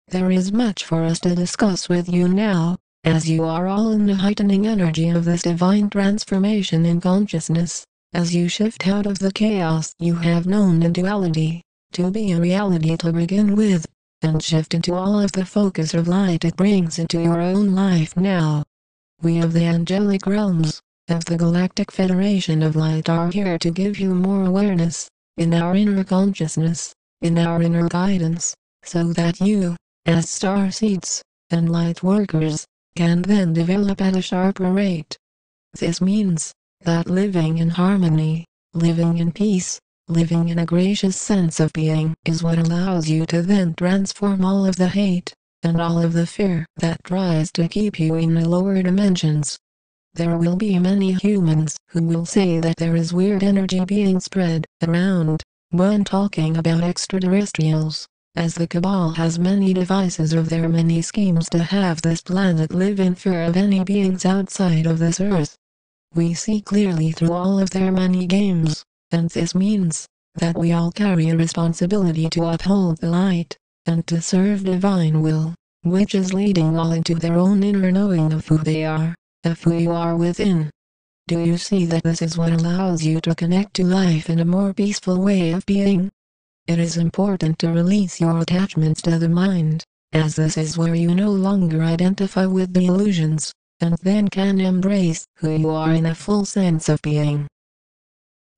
There is much for us to discuss with you now, as you are all in the heightening energy of this divine transformation in consciousness, as you shift out of the chaos you have known in duality, to be a reality to begin with, and shift into all of the focus of light it brings into your own life now. We of the angelic realms, of the Galactic Federation of Light are here to give you more awareness, in our inner consciousness, in our inner guidance, so that you, as star seeds, and light workers, can then develop at a sharper rate. This means that living in harmony, living in peace, living in a gracious sense of being is what allows you to then transform all of the hate, and all of the fear that tries to keep you in the lower dimensions. There will be many humans who will say that there is weird energy being spread around when talking about extraterrestrials, as the Cabal has many devices of their many schemes to have this planet live in fear of any beings outside of this earth. We see clearly through all of their many games, and this means that we all carry a responsibility to uphold the light, and to serve divine will, which is leading all into their own inner knowing of who they are, of who you are within. Do you see that this is what allows you to connect to life in a more peaceful way of being? It is important to release your attachments to the mind, as this is where you no longer identify with the illusions, and then can embrace who you are in a full sense of being.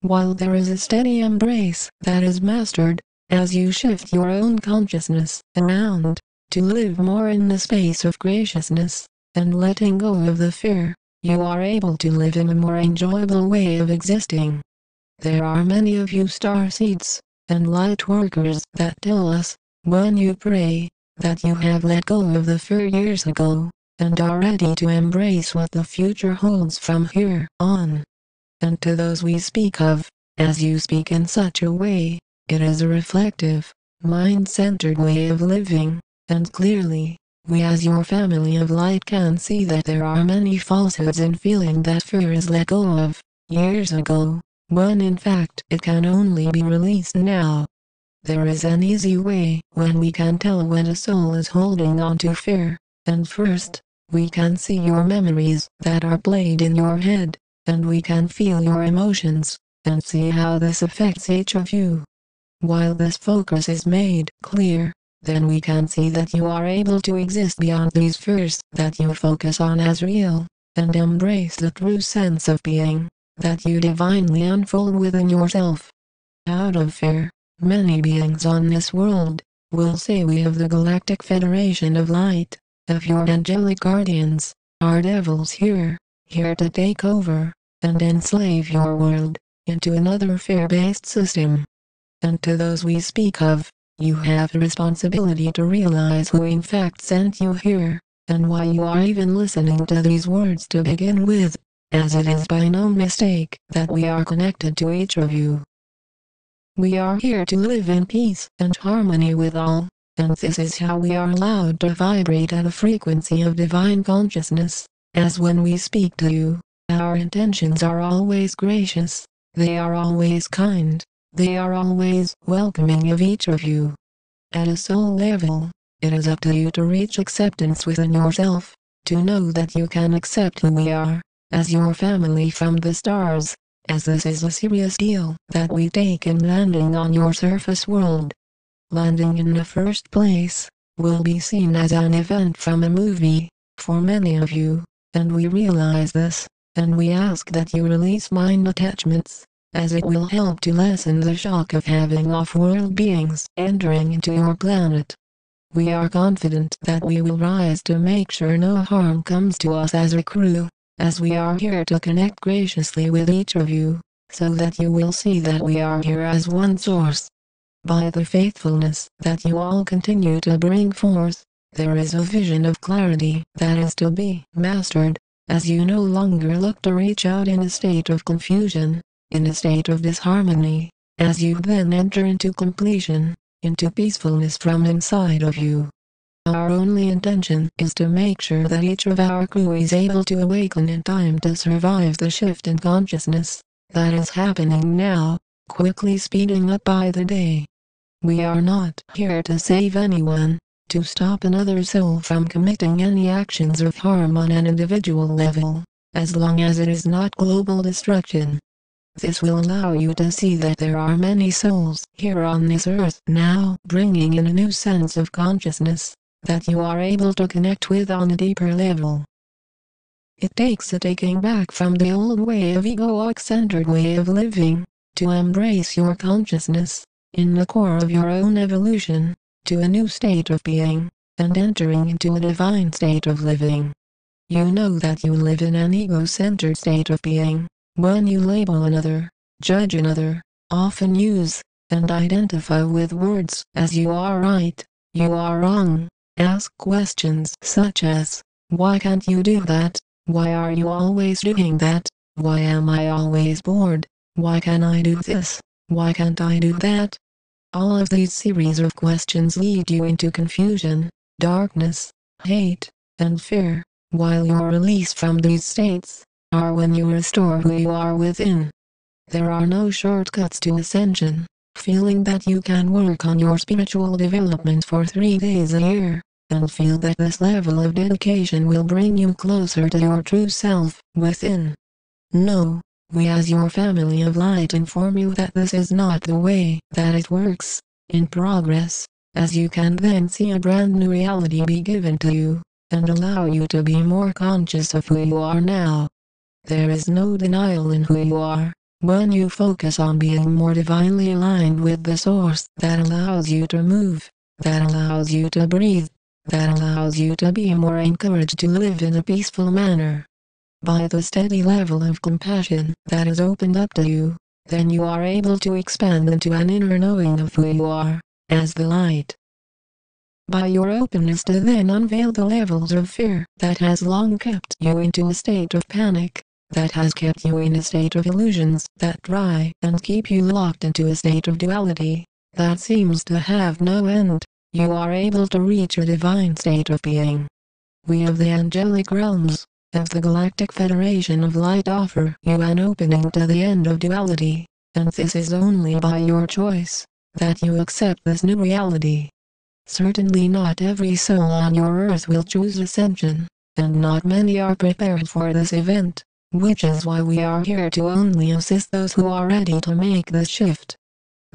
While there is a steady embrace that is mastered, as you shift your own consciousness around, to live more in the space of graciousness, and letting go of the fear, you are able to live in a more enjoyable way of existing. There are many of you star seeds, and light workers that tell us, when you pray, that you have let go of the fear years ago, and are ready to embrace what the future holds from here on. And to those we speak of, as you speak in such a way, it is a reflective, mind-centered way of living, and clearly, we as your family of light can see that there are many falsehoods in feeling that fear is let go of, years ago, when in fact it can only be released now. There is an easy way when we can tell when a soul is holding on to fear, and first, we can see your memories that are played in your head, and we can feel your emotions, and see how this affects each of you. While this focus is made clear, then we can see that you are able to exist beyond these fears that you focus on as real, and embrace the true sense of being that you divinely unfold within yourself. Out of fear, many beings on this world will say we of the Galactic Federation of Light, of your angelic guardians, are devils here to take over, and enslave your world, into another fear-based system. And to those we speak of, you have a responsibility to realize who in fact sent you here, and why you are even listening to these words to begin with, as it is by no mistake that we are connected to each of you. We are here to live in peace and harmony with all, and this is how we are allowed to vibrate at a frequency of divine consciousness, as when we speak to you, our intentions are always gracious, they are always kind, they are always welcoming of each of you. At a soul level, it is up to you to reach acceptance within yourself, to know that you can accept who we are, as your family from the stars, as this is a serious deal that we take in landing on your surface world. Landing in the first place will be seen as an event from a movie, for many of you, and we realize this, and we ask that you release mind attachments, as it will help to lessen the shock of having off-world beings entering into your planet. We are confident that we will rise to make sure no harm comes to us as a crew, as we are here to connect graciously with each of you, so that you will see that we are here as one source. By the faithfulness that you all continue to bring forth, there is a vision of clarity that is to be mastered, as you no longer look to reach out in a state of confusion, in a state of disharmony, as you then enter into completion, into peacefulness from inside of you. Our only intention is to make sure that each of our crew is able to awaken in time to survive the shift in consciousness that is happening now, quickly speeding up by the day. We are not here to save anyone, to stop another soul from committing any actions of harm on an individual level, as long as it is not global destruction. This will allow you to see that there are many souls here on this earth now, bringing in a new sense of consciousness that you are able to connect with on a deeper level. It takes a taking back from the old way of egoic-centered way of living, to embrace your consciousness, in the core of your own evolution, to a new state of being, and entering into a divine state of living. You know that you live in an ego-centered state of being, when you label another, judge another, often use, and identify with words as you are right, you are wrong, ask questions such as, why can't you do that? Why are you always doing that? Why am I always bored? Why can I do this? Why can't I do that? All of these series of questions lead you into confusion, darkness, hate, and fear, while your release from these states are when you restore who you are within. There are no shortcuts to ascension. Feeling that you can work on your spiritual development for 3 days a year, and feel that this level of dedication will bring you closer to your true self within. No, we as your family of light inform you that this is not the way that it works. In progress, as you can then see a brand new reality be given to you, and allow you to be more conscious of who you are now. There is no denial in who you are, when you focus on being more divinely aligned with the source that allows you to move, that allows you to breathe, that allows you to be more encouraged to live in a peaceful manner. By the steady level of compassion that is opened up to you, then you are able to expand into an inner knowing of who you are, as the light. By your openness to then unveil the levels of fear that has long kept you into a state of panic, that has kept you in a state of illusions that try and keep you locked into a state of duality that seems to have no end, you are able to reach a divine state of being. We of the angelic realms, of the Galactic Federation of Light offer you an opening to the end of duality, and this is only by your choice that you accept this new reality. Certainly not every soul on your earth will choose ascension, and not many are prepared for this event, which is why we are here to only assist those who are ready to make the shift.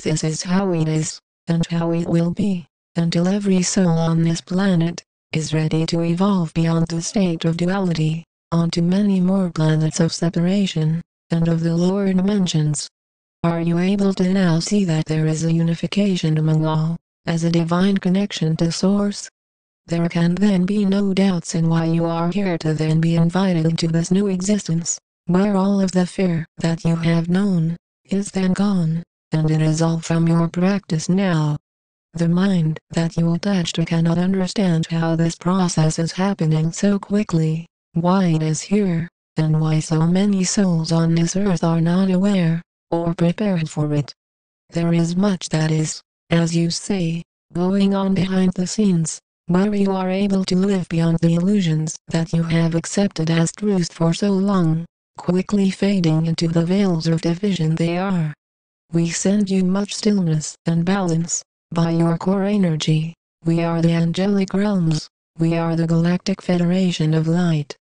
This is how it is, and how it will be, until every soul on this planet is ready to evolve beyond the state of duality, onto many more planets of separation, and of the lower dimensions. Are you able to now see that there is a unification among all, as a divine connection to Source? There can then be no doubts in why you are here to then be invited into this new existence, where all of the fear that you have known is then gone, and it is all from your practice now. The mind that you attach to cannot understand how this process is happening so quickly, why it is here, and why so many souls on this earth are not aware, or prepared for it. There is much that is, as you say, going on behind the scenes, where you are able to live beyond the illusions that you have accepted as truth for so long, quickly fading into the veils of division they are. We send you much stillness and balance. By your core energy, we are the angelic realms, we are the Galactic Federation of Light.